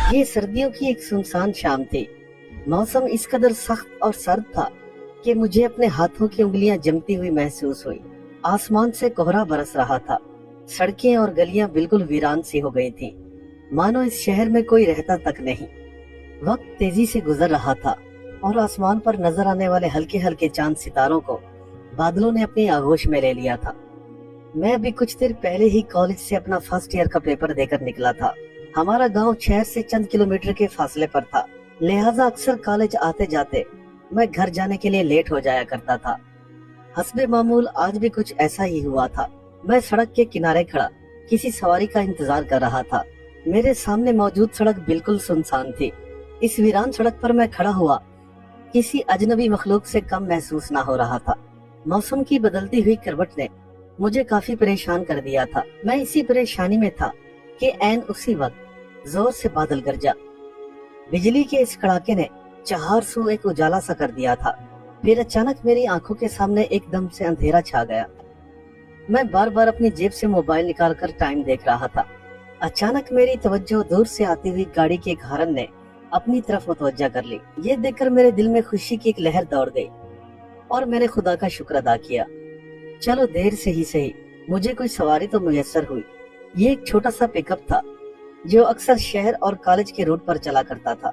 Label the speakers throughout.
Speaker 1: ये सर्दियों की एक सुनसान शाम थी। मौसम इस कदर सख्त और सर्द था कि मुझे अपने हाथों की उंगलियां जमती हुई महसूस हुई। आसमान से कोहरा बरस रहा था। सड़कें और गलियां बिल्कुल वीरान सी हो गई थीं, मानो इस शहर में कोई रहता तक नहीं। वक्त तेजी से गुजर रहा था और आसमान पर नजर आने वाले हल्के हल्के चांद सितारों को बादलों ने अपनी आगोश में ले लिया था। मैं अभी कुछ देर पहले ही कॉलेज से अपना फर्स्ट ईयर का पेपर देकर निकला था। हमारा गांव शहर से चंद किलोमीटर के फासले पर था, लिहाजा अक्सर कॉलेज आते जाते मैं घर जाने के लिए लेट हो जाया करता था। हस्बे मामूल आज भी कुछ ऐसा ही हुआ था। मैं सड़क के किनारे खड़ा किसी सवारी का इंतजार कर रहा था। मेरे सामने मौजूद सड़क बिल्कुल सुनसान थी। इस वीरान सड़क पर मैं खड़ा हुआ किसी अजनबी मखलूक से कम महसूस ना हो रहा था। मौसम की बदलती हुई करवट ने मुझे काफी परेशान कर दिया था। मैं इसी परेशानी में था कि ऐन उसी वक्त जोर से बादल गरजा। बिजली के इस कड़ाके ने चार सू एक उजाला सा कर दिया था। फिर अचानक मेरी आंखों के सामने एकदम से अंधेरा छा गया। मैं बार बार अपनी जेब से मोबाइल निकालकर टाइम देख रहा था। अचानक मेरी तवज्जो दूर से आती हुई गाड़ी के एक हॉर्न ने अपनी तरफ मुतवज्जा कर ली। ये देखकर मेरे दिल में खुशी की एक लहर दौड़ गई और मैंने खुदा का शुक्र अदा किया। चलो देर से ही सही, मुझे कोई सवारी तो मुयस्सर हुई। ये एक छोटा सा पिकअप था जो अक्सर शहर और कॉलेज के रूट पर चला करता था।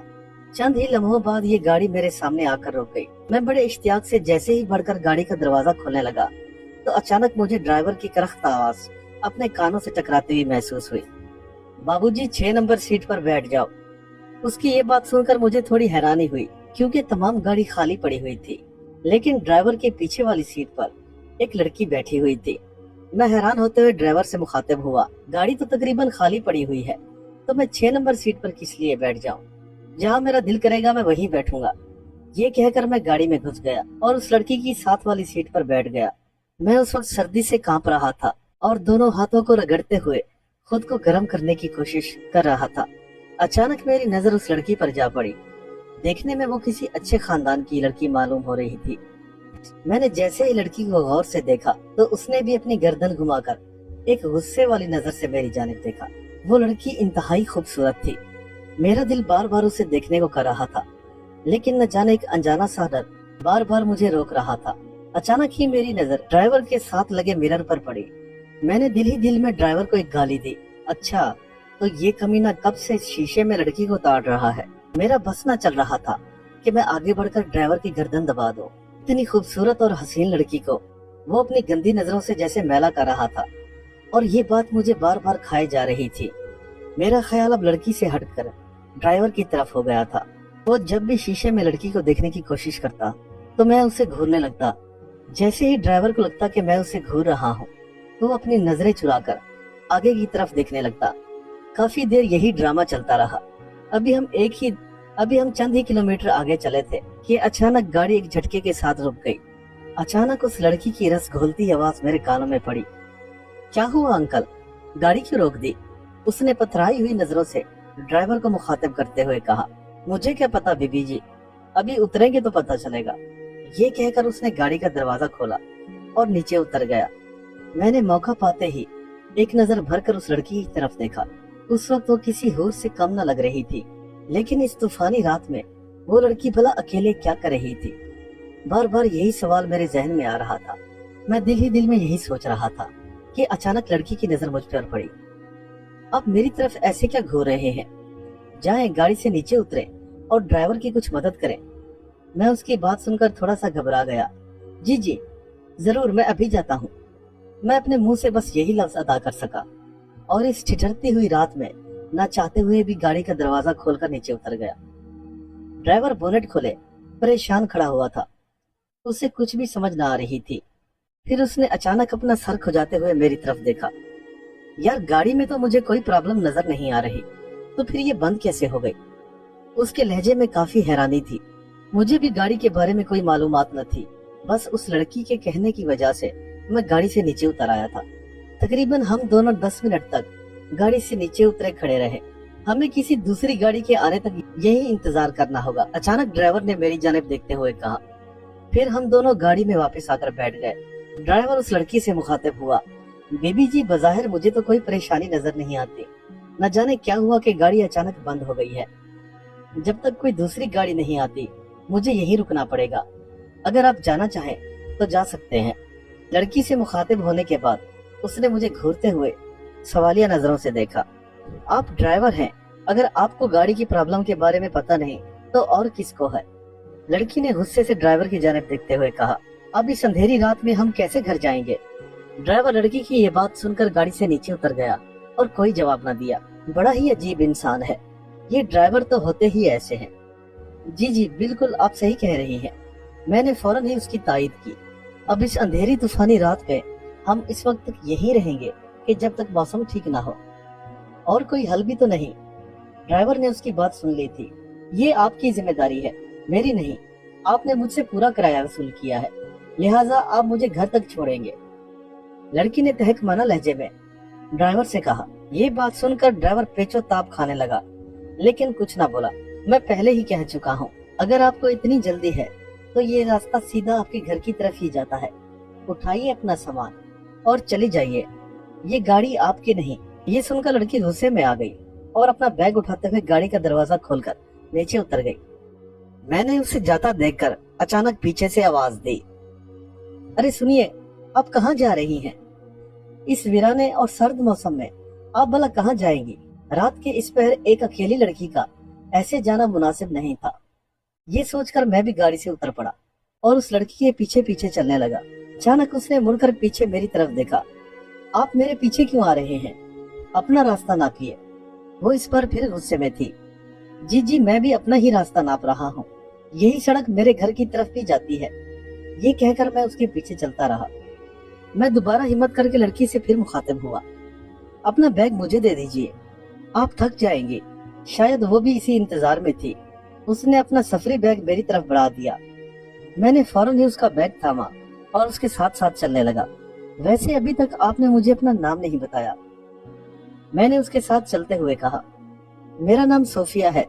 Speaker 1: चंद ही लम्हों बाद ये गाड़ी मेरे सामने आकर रुक गई। मैं बड़े इश्तियाक से जैसे ही बढ़कर गाड़ी का दरवाजा खोलने लगा तो अचानक मुझे ड्राइवर की करख्त आवाज अपने कानों से टकराती हुई महसूस हुई। बाबूजी 6 नंबर सीट पर बैठ जाओ। उसकी ये बात सुनकर मुझे थोड़ी हैरानी हुई क्योंकि तमाम गाड़ी खाली पड़ी हुई थी, लेकिन ड्राइवर के पीछे वाली सीट पर एक लड़की बैठी हुई थी। मैं हैरान होते हुए ड्राइवर से मुखातिब हुआ, गाड़ी तो तकरीबन खाली पड़ी हुई है, तो मैं 6 नंबर सीट पर किस लिए बैठ जाऊं? जहां मेरा दिल करेगा मैं वहीं बैठूंगा। ये कहकर मैं गाड़ी में घुस गया और उस लड़की की साथ वाली सीट पर बैठ गया। मैं उस वक्त सर्दी से कांप रहा था और दोनों हाथों को रगड़ते हुए खुद को गर्म करने की कोशिश कर रहा था। अचानक मेरी नजर उस लड़की पर जा पड़ी। देखने में वो किसी अच्छे खानदान की लड़की मालूम हो रही थी। मैंने जैसे ही लड़की को गौर से देखा तो उसने भी अपनी गर्दन घुमाकर एक गुस्से वाली नजर से मेरी जानिब देखा। वो लड़की इंतहाई खूबसूरत थी। मेरा दिल बार बार उसे देखने को कर रहा था, लेकिन न जाने एक अनजाना सा डर बार बार मुझे रोक रहा था। अचानक ही मेरी नजर ड्राइवर के साथ लगे मिरर पर पड़ी। मैंने दिल ही दिल में ड्राइवर को एक गाली दी। अच्छा, तो ये कमीना कब से शीशे में लड़की को ताड़ रहा है। मेरा बस न चल रहा था कि मैं आगे बढ़कर ड्राइवर की गर्दन दबा दूं। इतनी खूबसूरत और हसीन लड़की को वो अपनी गंदी नजरों से जैसे मैला कर रहा था और ये बात मुझे बार बार खाई जा रही थी। मेरा ख्याल अब लड़की से हटकर ड्राइवर की तरफ हो गया था। वो जब भी शीशे में लड़की को देखने की कोशिश करता तो मैं उसे घूरने लगता। जैसे ही ड्राइवर को लगता कि मैं उसे घूर रहा हूँ तो वो अपनी नजरें चुराकर आगे की तरफ देखने लगता। काफी देर यही ड्रामा चलता रहा। अभी हम चंद ही किलोमीटर आगे चले थे कि अचानक गाड़ी एक झटके के साथ रुक गई। अचानक उस लड़की की रस घोलती आवाज मेरे कानों में पड़ी। क्या हुआ अंकल, गाड़ी क्यों रोक दी? उसने पथराई हुई नजरों से ड्राइवर को मुखातिब करते हुए कहा। मुझे क्या पता बीबी जी, अभी उतरेंगे तो पता चलेगा। ये कहकर उसने गाड़ी का दरवाजा खोला और नीचे उतर गया। मैंने मौका पाते ही एक नजर भरकर उस लड़की की तरफ देखा। उस वक्त वो किसी हूर से कम न लग रही थी, लेकिन इस तूफानी रात में वो लड़की भला अकेले क्या कर रही थी? बार बार यही सवाल मेरे जहन में आ रहा था। मैं दिल ही दिल में यही सोच रहा था कि अचानक लड़की की नजर मुझ पर पड़ी। अब मेरी तरफ ऐसे क्या घूर रहे हैं? जाएं, गाड़ी से नीचे उतरे और ड्राइवर की कुछ मदद करें। मैं उसकी बात सुनकर थोड़ा सा घबरा गया। जी जी जरूर, मैं अभी जाता हूँ। मैं अपने मुंह से बस यही लफ्ज अदा कर सका और इस ठिठुरती हुई रात में ना चाहते हुए भी गाड़ी का दरवाजा खोलकर नीचे उतर गया। ड्राइवर बोनेट खोले परेशान खड़ा हुआ था। उसे कुछ भी समझ न आ रही थी। फिर उसने अचानक अपना सर खुजाते हुए मेरी तरफ देखा। यार, गाड़ी में तो मुझे कोई प्रॉब्लम नजर नहीं आ रही, तो फिर ये बंद कैसे हो गई? उसके लहजे में काफी हैरानी थी। मुझे भी गाड़ी के बारे में कोई मालूमात न थी। बस उस लड़की के कहने की वजह से मैं गाड़ी से नीचे उतर आया था। तकरीबन हम दोनों 10 मिनट तक गाड़ी से नीचे उतरे खड़े रहे। हमें किसी दूसरी गाड़ी के आने तक यही इंतजार करना होगा। अचानक ड्राइवर ने मेरी जानिब देखते हुए कहा। फिर हम दोनों गाड़ी में वापस आकर बैठ गए। ड्राइवर उस लड़की से मुखातिब हुआ। बेबी जी, बज़ाहिर मुझे तो कोई परेशानी नजर नहीं आती, न जाने क्या हुआ कि गाड़ी अचानक बंद हो गई है। जब तक कोई दूसरी गाड़ी नहीं आती मुझे यहीं रुकना पड़ेगा। अगर आप जाना चाहें तो जा सकते हैं। लड़की से मुखातिब होने के बाद उसने मुझे घूरते हुए सवालिया नजरों से देखा। आप ड्राइवर हैं, अगर आपको गाड़ी की प्रॉब्लम के बारे में पता नहीं तो और किसको है? लड़की ने गुस्से से ड्राइवर की जानिब देखते हुए कहा। अब इस अंधेरी रात में हम कैसे घर जाएंगे? ड्राइवर लड़की की ये बात सुनकर गाड़ी से नीचे उतर गया और कोई जवाब न दिया। बड़ा ही अजीब इंसान है, ये ड्राइवर तो होते ही ऐसे हैं। जी जी बिल्कुल आप सही कह रही हैं। मैंने फौरन ही उसकी तायीद की। अब इस अंधेरी तूफानी रात में हम इस वक्त तक यहीं रहेंगे कि जब तक मौसम ठीक ना हो। और कोई हल भी तो नहीं। ड्राइवर ने उसकी बात सुन ली थी। ये आपकी जिम्मेदारी है, मेरी नहीं। आपने मुझसे पूरा किराया वसूल किया है, लिहाजा आप मुझे घर तक छोड़ेंगे। लड़की ने तहकमाना लहजे में ड्राइवर से कहा। ये बात सुनकर ड्राइवर पेचो ताप खाने लगा, लेकिन कुछ ना बोला। मैं पहले ही कह चुका हूँ, अगर आपको इतनी जल्दी है तो ये रास्ता सीधा आपके घर की तरफ ही जाता है। उठाइए अपना सामान और चली जाइए, ये गाड़ी आपकी नहीं। ये सुनकर लड़की गुस्से में आ गई और अपना बैग उठाते हुए गाड़ी का दरवाजा खोलकर नीचे उतर गई। मैंने उसे जाता देखकर अचानक पीछे से आवाज दी, अरे सुनिए, आप कहाँ जा रही हैं? इस वीराने और सर्द मौसम में आप भला कहाँ जाएंगी? रात के इस पहर एक अकेली लड़की का ऐसे जाना मुनासिब नहीं था। ये सोचकर मैं भी गाड़ी से उतर पड़ा और उस लड़की के पीछे पीछे चलने लगा। अचानक उसने मुड़कर पीछे मेरी तरफ देखा। आप मेरे पीछे क्यों आ रहे हैं? अपना रास्ता नापिए। वो इस पर फिर गुस्से में थी। जी जी मैं भी अपना ही रास्ता नाप रहा हूँ, यही सड़क मेरे घर की तरफ भी जाती है। ये कहकर मैं उसके पीछे चलता रहा। मैं दोबारा हिम्मत करके लड़की से फिर मुखातिब हुआ। अपना बैग मुझे दे दीजिए, आप थक जाएंगे। शायद वो भी इसी इंतजार में थी। उसने अपना सफरी बैग मेरी तरफ बढ़ा दिया। मैंने फौरन ही उसका बैग थामा और उसके साथ साथ चलने लगा। वैसे अभी तक आपने मुझे अपना नाम नहीं बताया। मैंने उसके साथ चलते हुए कहा, मेरा नाम सोफिया है।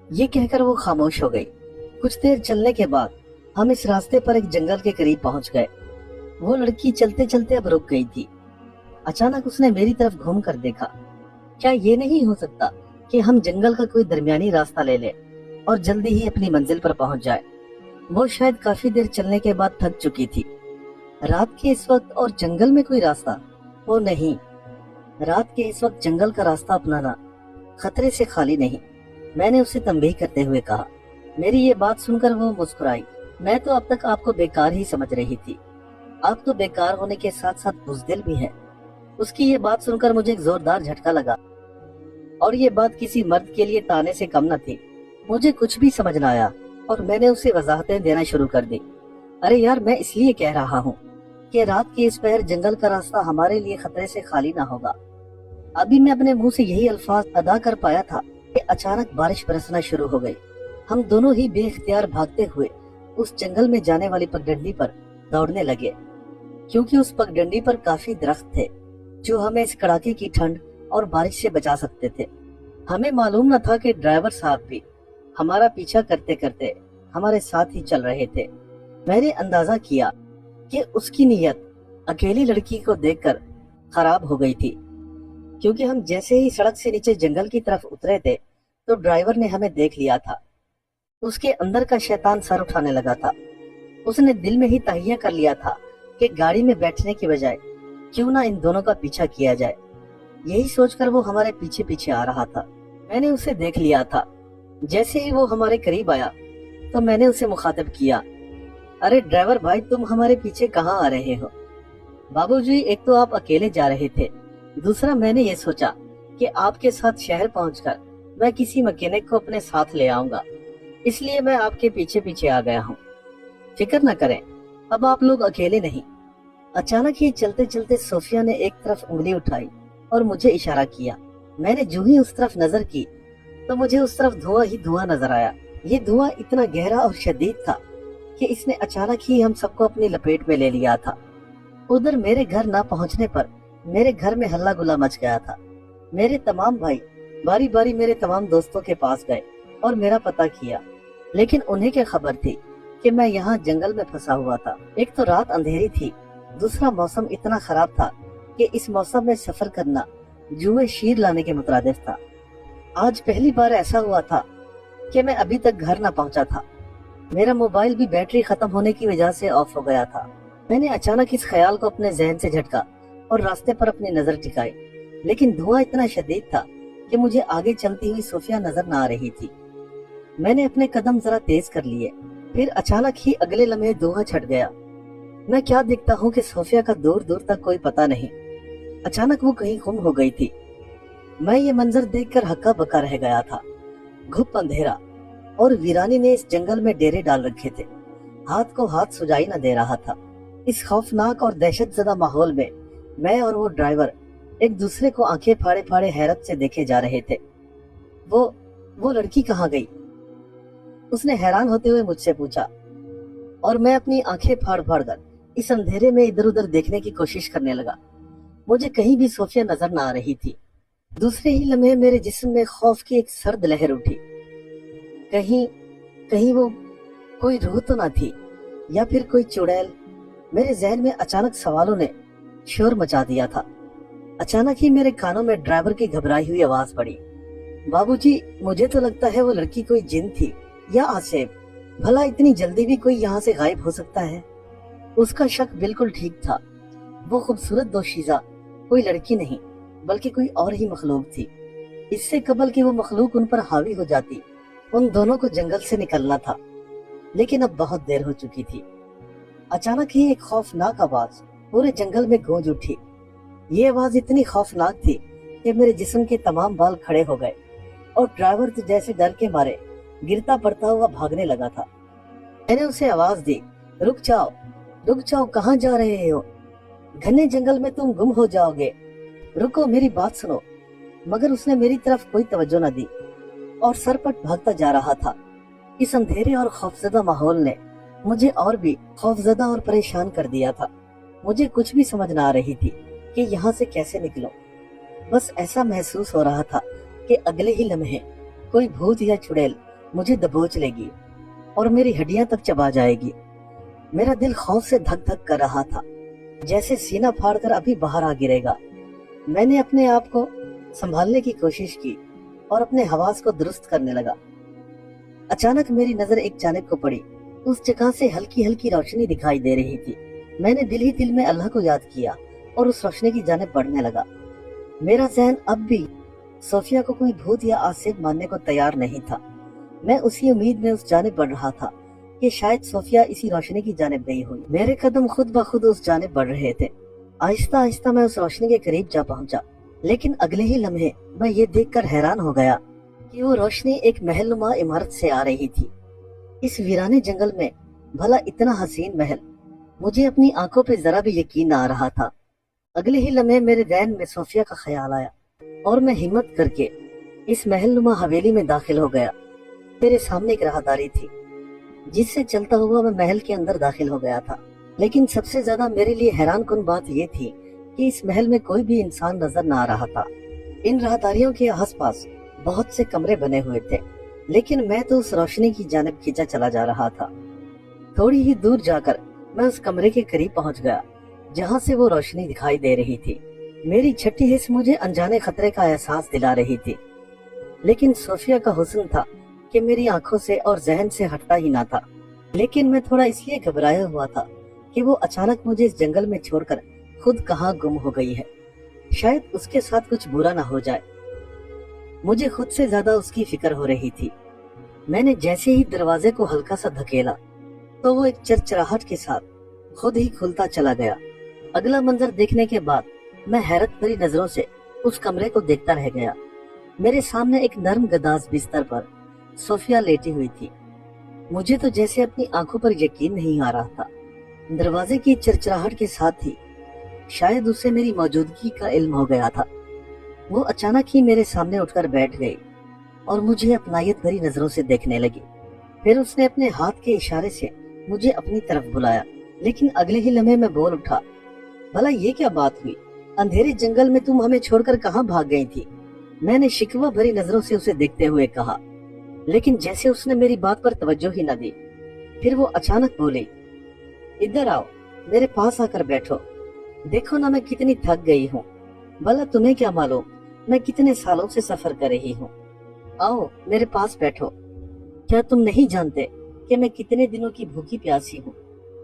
Speaker 1: ये कहकर वो खामोश हो गई। कुछ देर चलने के बाद हम इस रास्ते पर एक जंगल के करीब पहुंच गए। वो लड़की चलते चलते अब रुक गई थी। अचानक उसने मेरी तरफ घूम कर देखा। क्या ये नहीं हो सकता कि हम जंगल का कोई दरमियानी रास्ता ले लें और जल्दी ही अपनी मंजिल पर पहुंच जाए? वो शायद काफी देर चलने के बाद थक चुकी थी। रात के इस वक्त और जंगल में कोई रास्ता? वो नहीं, रात के इस वक्त जंगल का रास्ता अपनाना खतरे से खाली नहीं। मैंने उसे तंबीह करते हुए कहा। मेरी ये बात सुनकर वो मुस्कुराई। मैं तो अब तक आपको बेकार ही समझ रही थी। आप तो बेकार होने के साथ साथ बुज़दिल भी हैं। उसकी ये बात सुनकर मुझे एक जोरदार झटका लगा और ये बात किसी मर्द के लिए ताने से कम न थी। मुझे कुछ भी समझ न आया और मैंने उसे वजाहतें देना शुरू कर दी। अरे यार, मैं इसलिए कह रहा हूँ कि रात के इस पहर जंगल का रास्ता हमारे लिए खतरे से खाली ना होगा। अभी मैं अपने मुंह से यही अल्फाज अदा कर पाया था कि अचानक बारिश बरसना शुरू हो गई। हम दोनों ही बेइख्तियार भागते हुए उस जंगल में जाने वाली पगडंडी पर दौड़ने लगे, क्योंकि उस पगडंडी पर काफी दरख्त थे जो हमें इस कड़ाके की ठंड और बारिश से बचा सकते थे। हमें मालूम न था कि ड्राइवर साहब भी हमारा पीछा करते करते हमारे साथ ही चल रहे थे। मैंने अंदाजा किया कि उसकी नीयत अकेली लड़की को देखकर खराब हो गई थी, क्योंकि हम जैसे ही सड़क से नीचे जंगल की तरफ उतरे थे तो ड्राइवर ने हमें देख लिया था। उसके अंदर का शैतान सर उठाने लगा था। उसने दिल में ही तहैया कर लिया था कि गाड़ी में बैठने की बजाय क्यों ना इन दोनों का पीछा किया जाए। यही सोचकर वो हमारे पीछे पीछे आ रहा था। मैंने उसे देख लिया था। जैसे ही वो हमारे करीब आया तो मैंने उसे मुखातिब किया, अरे ड्राइवर भाई, तुम हमारे पीछे कहाँ आ रहे हो? बाबूजी, एक तो आप अकेले जा रहे थे, दूसरा मैंने ये सोचा कि आपके साथ शहर पहुंचकर मैं किसी मैकेनिक को अपने साथ ले आऊंगा, इसलिए मैं आपके पीछे पीछे आ गया हूँ। फिक्र न करें, अब आप लोग अकेले नहीं। अचानक ही चलते चलते सोफिया ने एक तरफ उंगली उठाई और मुझे इशारा किया। मैंने जो ही उस तरफ नजर की तो मुझे उस तरफ धुआं ही धुआं नजर आया। ये धुआं इतना गहरा और शदीद था कि इसने अचानक ही हम सबको अपनी लपेट में ले लिया था। उधर मेरे घर ना पहुंचने पर मेरे घर में हल्ला गुल्ला मच गया था। मेरे तमाम भाई बारी बारी मेरे तमाम दोस्तों के पास गए और मेरा पता किया, लेकिन उन्हें क्या खबर थी कि मैं यहाँ जंगल में फंसा हुआ था। एक तो रात अंधेरी थी, दूसरा मौसम इतना खराब था कि इस मौसम में सफर करना जुए शीर लाने के मुतरादिफ था। आज पहली बार ऐसा हुआ था कि मैं अभी तक घर ना पहुंचा था। मेरा मोबाइल भी बैटरी खत्म होने की वजह से ऑफ हो गया था। मैंने अचानक इस ख्याल को अपने जहन से झटका और रास्ते पर अपनी नजर टिकाई, लेकिन धुआं इतना शदीद था कि मुझे आगे चलती हुई सोफिया नजर न आ रही थी। मैंने अपने कदम जरा तेज कर लिए, फिर अचानक ही अगले लम्हे धुआं छट गया। मैं क्या देखता हूँ कि सोफिया का दूर दूर तक कोई पता नहीं। अचानक वो कहीं गुम हो गई थी। मैं ये मंजर देखकर हक्का बक्का रह गया था। घुप अंधेरा और वीरानी ने इस जंगल में डेरे डाल रखे थे। हाथ को हाथ सुझाई न दे रहा था। इस खौफनाक और दहशतजदा माहौल में मैं और वो ड्राइवर एक दूसरे को आंखें फाड़े फाड़े हैरत से देखे जा रहे थे। वो लड़की कहाँ गई? उसने हैरान होते हुए मुझसे पूछा, और मैं अपनी आंखें फाड़ फाड़ कर इस अंधेरे में इधर उधर देखने की कोशिश करने लगा। मुझे कहीं भी सोफिया नजर न आ रही थी। दूसरे ही लम्हे मेरे जिस्म में खौफ की एक सर्द लहर उठी। कहीं वो कोई रूह तो ना थी, या फिर कोई चुड़ैल? मेरे जहन में अचानक सवालों ने शोर मचा दिया था। अचानक ही मेरे कानों में ड्राइवर की घबराई हुई आवाज पड़ी, बाबूजी, मुझे तो लगता है वो लड़की कोई जिन थी या आसेब। भला इतनी जल्दी भी कोई यहाँ से गायब हो सकता है? उसका शक बिल्कुल ठीक था। वो खूबसूरत दोशीजा कोई लड़की नहीं, बल्कि कोई और ही मखलूक थी। इससे कबल कि वो मखलूक उन पर हावी हो जाती, उन दोनों को जंगल से निकलना था। लेकिन अब बहुत देर हो चुकी थी। अचानक ही एक खौफनाक आवाज पूरे जंगल में गूंज उठी। ये आवाज इतनी खौफनाक थी कि मेरे जिस्म के तमाम बाल खड़े हो गए और ड्राइवर तो जैसे डर के मारे गिरता पड़ता हुआ भागने लगा था। मैंने उसे आवाज दी, रुक जाओ, कहाँ जा रहे हो? घने जंगल में तुम गुम हो जाओगे, रुको, मेरी बात सुनो। मगर उसने मेरी तरफ कोई तवज्जो न दी और सरपट भागता जा रहा था। इस अंधेरे और खौफजदा माहौल ने मुझे और भी खौफजदा और परेशान कर दिया था। मुझे कुछ भी समझ न आ रही थी कि यहाँ से कैसे निकलूं। बस ऐसा महसूस हो रहा था कि अगले ही लम्हे कोई भूत या चुड़ैल मुझे दबोच लेगी और मेरी हड्डियां तक चबा जाएगी। मेरा दिल खौफ से धक धक कर रहा था, जैसे सीना फाड़कर अभी बाहर आ गिरेगा। मैंने अपने आप को संभालने की कोशिश की और अपने हवास को दुरुस्त करने लगा। अचानक मेरी नजर एक जानिब को पड़ी। उस जगह से हल्की हल्की रोशनी दिखाई दे रही थी। मैंने दिल ही दिल में अल्लाह को याद किया और उस रोशनी की जानिब बढ़ने लगा। मेरा जहन अब भी सोफिया को कोई भूत या आसिफ मानने को तैयार नहीं था। मैं उसी उम्मीद में उस जानिब बढ़ रहा था कि शायद सोफिया इसी रोशनी की जानिब गई हुई। मेरे कदम खुद ब खुद उस जानिब बढ़ रहे थे। आहिस्ता आहिस्ता मैं उस रोशनी के करीब जा पहुंचा, लेकिन अगले ही लम्हे मैं ये देखकर हैरान हो गया कि वो रोशनी एक महलनुमा इमारत से आ रही थी। इस वीराने जंगल में भला इतना हसीन महल, मुझे अपनी आंखों पे जरा भी यकीन न आ रहा था। अगले ही लम्हे मेरे ज़हन में सोफिया का ख्याल आया और मैं हिम्मत करके इस महलनुमा हवेली में दाखिल हो गया। मेरे सामने एक राहदारी थी जिससे चलता हुआ मैं महल के अंदर दाखिल हो गया था। लेकिन सबसे ज्यादा मेरे लिए हैरान कुन बात यह थी कि इस महल में कोई भी इंसान नजर न आ रहा था। इन राहदारियों के आसपास बहुत से कमरे बने हुए थे, लेकिन मैं तो उस रोशनी की जानिब खींचा चला जा रहा था। थोड़ी ही दूर जाकर मैं उस कमरे के करीब पहुंच गया जहां से वो रोशनी दिखाई दे रही थी। मेरी छठी हिस्स मुझे अनजाने खतरे का एहसास दिला रही थी, लेकिन सोफिया का हुस्न था कि मेरी आंखों से और जहन से हटता ही ना था। लेकिन मैं थोड़ा इसलिए घबराया हुआ था कि वो अचानक मुझे इस जंगल में छोड़कर खुद कहाँ गुम हो गई है। शायद उसके साथ कुछ बुरा ना हो जाए। मुझे खुद से ज्यादा उसकी फिक्र हो रही थी। मैंने जैसे ही दरवाजे को हल्का सा धकेला तो वो एक चरचराहट के साथ खुद ही खुलता चला गया। अगला मंजर देखने के बाद मैं हैरत भरी नजरों से उस कमरे को देखता रह गया। मेरे सामने एक नरम गदाज बिस्तर पर सोफिया लेटी हुई थी। मुझे तो जैसे अपनी आंखों पर यकीन नहीं आ रहा था। दरवाजे की चरचराहट के साथ ही शायद उसे मेरी मौजूदगी का इल्म हो गया था। वो अचानक ही मेरे सामने उठकर बैठ गई और मुझे अपनायत भरी नजरों से देखने लगी। फिर उसने अपने हाथ के इशारे से मुझे अपनी तरफ बुलाया, लेकिन अगले ही लम्हे में बोल उठा, भला ये क्या बात हुई? अंधेरे जंगल में तुम हमें छोड़कर कहाँ भाग गई थी? मैंने शिकवा भरी नजरों से उसे देखते हुए कहा, लेकिन जैसे उसने मेरी बात पर तवज्जो ही न दी। फिर वो अचानक बोली, इधर आओ, मेरे पास आकर बैठो। देखो ना मैं कितनी थक गई हूँ। भला तुम्हें क्या मालूम मैं कितने सालों से सफर कर रही हूँ। आओ मेरे पास बैठो। क्या तुम नहीं जानते कि मैं कितने दिनों की भूखी प्यासी हूँ।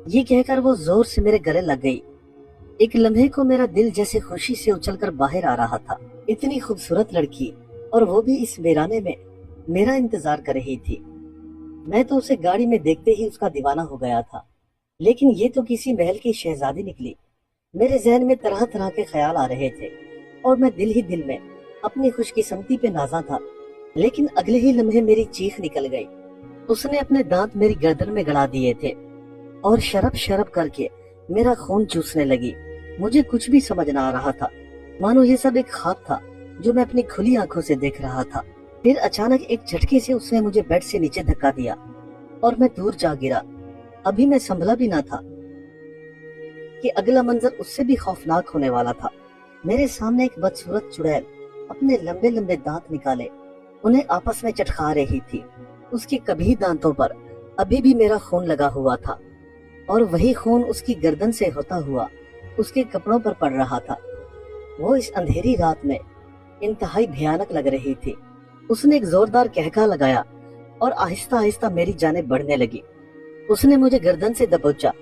Speaker 1: ये कहकर वो जोर से मेरे गले लग गई। एक लम्हे को मेरा दिल जैसे खुशी से उछलकर बाहर आ रहा था। इतनी खूबसूरत लड़की, और वो भी इस वीराने में मेरा इंतजार कर रही थी। मैं तो उसे गाड़ी में देखते ही उसका दीवाना हो गया था, लेकिन ये तो किसी महल की शहजादी निकली। मेरे जहन में तरह तरह के ख्याल आ रहे थे और मैं दिल ही दिल में अपनी खुशकिस्मती पे नाज़ा था। लेकिन अगले ही लम्हे मेरी चीख निकल गई। उसने अपने दांत मेरी गर्दन में गड़ा दिए थे और शरब शरब करके मेरा खून चूसने लगी। मुझे कुछ भी समझ ना आ रहा था, मानो ये सब एक ख्वाब था जो मैं अपनी खुली आंखों से देख रहा था। फिर अचानक एक झटके से उसने मुझे बेड से नीचे धक्का दिया और मैं दूर जा गिरा। अभी मैं संभला भी ना था कि अगला मंजर उससे भी खौफनाक होने वाला था। मेरे सामने एक बदसूरत चुड़ैल अपने लंबे लंबे दांत निकाले उन्हें आपस में चटका रही थी। उसके कभी दांतों पर अभी भी मेरा खून लगा हुआ था और वही खून उसकी गर्दन से होता हुआ उसके कपड़ों पर पड़ रहा था। वो इस अंधेरी रात में इंतहाई भयानक लग रही थी। उसने एक जोरदार कहका लगाया और आहिस्ता आहिस्ता मेरी जानेब बढ़ने लगी। उसने मुझे गर्दन से दबोचा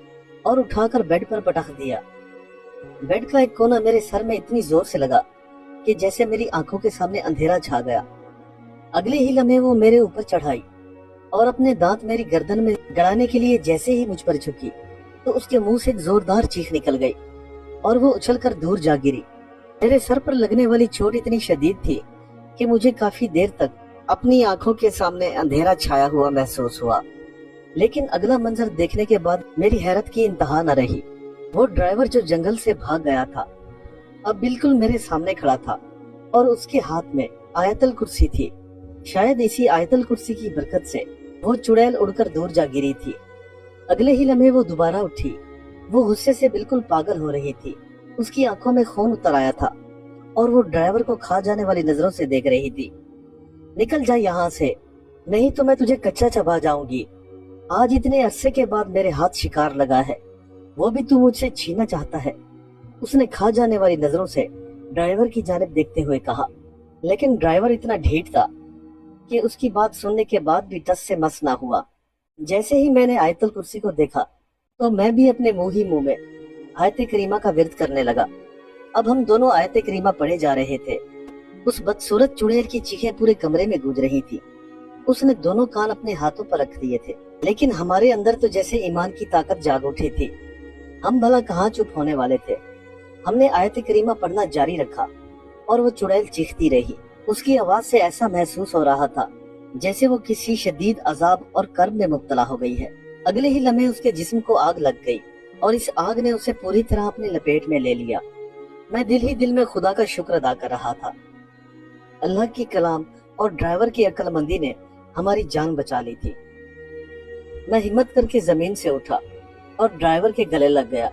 Speaker 1: और उठाकर बेड पर पटक दिया। बेड का एक कोना मेरे सर में इतनी जोर से लगा कि जैसे मेरी आंखों के सामने अंधेरा छा गया। अगले ही लम्हे वो मेरे ऊपर चढ़ाई और अपने दांत मेरी गर्दन में गड़ाने के लिए जैसे ही मुझ पर झुकी तो उसके मुंह से एक जोरदार चीख निकल गई और वो उछलकर दूर जा गिरी। मेरे सर पर लगने वाली चोट इतनी शदीद थी कि मुझे काफी देर तक अपनी आंखों के सामने अंधेरा छाया हुआ महसूस हुआ। लेकिन अगला मंजर देखने के बाद मेरी हैरत की इंतहा न रही। वो ड्राइवर जो जंगल से भाग गया था अब बिल्कुल मेरे सामने खड़ा था और उसके हाथ में आयतल कुर्सी थी। शायद इसी आयतल कुर्सी की बरकत से वो चुड़ैल उड़कर दूर जा गिरी थी। अगले ही लम्हे वो दोबारा उठी। वो गुस्से से बिल्कुल पागल हो रही थी। उसकी आंखों में खून उतर आया था और वो ड्राइवर को खा जाने वाली नजरों से देख रही थी। निकल जा यहाँ से, नहीं तो मैं तुझे कच्चा चबा जाऊंगी। आज इतने अरसे के बाद मेरे हाथ शिकार लगा है, वो भी तू मुझसे छीनना चाहता है। उसने खा जाने वाली नजरों से ड्राइवर की जानिब देखते हुए कहा। लेकिन ड्राइवर इतना ढीठ था कि उसकी बात सुनने के बाद भी टस से मस ना हुआ। जैसे ही मैंने आयतल कुर्सी को देखा तो मैं भी अपने मुंह ही मुंह में आयत करीमा का विर्द करने लगा। अब हम दोनों आयत करीमा पढ़े जा रहे थे। उस बदसूरत चुड़ैल की चीखें पूरे कमरे में गूंज रही थी। उसने दोनों कान अपने हाथों पर रख दिए थे, लेकिन हमारे अंदर तो जैसे ईमान की ताकत जाग उठी थी। हम भला कहाँ चुप होने वाले थे। हमने आयत करीमा पढ़ना जारी रखा और वो चुड़ैल चीखती रही। उसकी आवाज से ऐसा महसूस हो रहा था जैसे वो किसी शदीद अजाब और कर्ब में मुब्तला हो गई है। अगले ही लम्हे उसके जिस्म को आग लग गई और इस आग ने उसे पूरी तरह अपने लपेट में ले लिया। मैं दिल ही दिल में खुदा का शुक्र अदा कर रहा था। अल्लाह की कलाम और ड्राइवर की अक्लमंदी ने हमारी जान बचा ली थी। मैं हिम्मत करके जमीन से उठा और ड्राइवर के गले लग गया।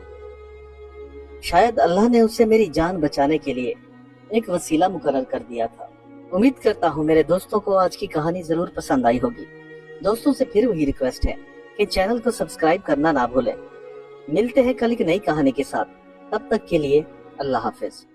Speaker 1: शायद अल्लाह ने उससे मेरी जान बचाने के लिए एक वसीला मुकर्रर कर दिया था। उम्मीद करता हूँ मेरे दोस्तों को आज की कहानी जरूर पसंद आई होगी। दोस्तों से फिर वही रिक्वेस्ट है कि चैनल को सब्सक्राइब करना ना भूलें। मिलते हैं कल एक नई कहानी के साथ। तब तक के लिए अल्लाह हाफिज।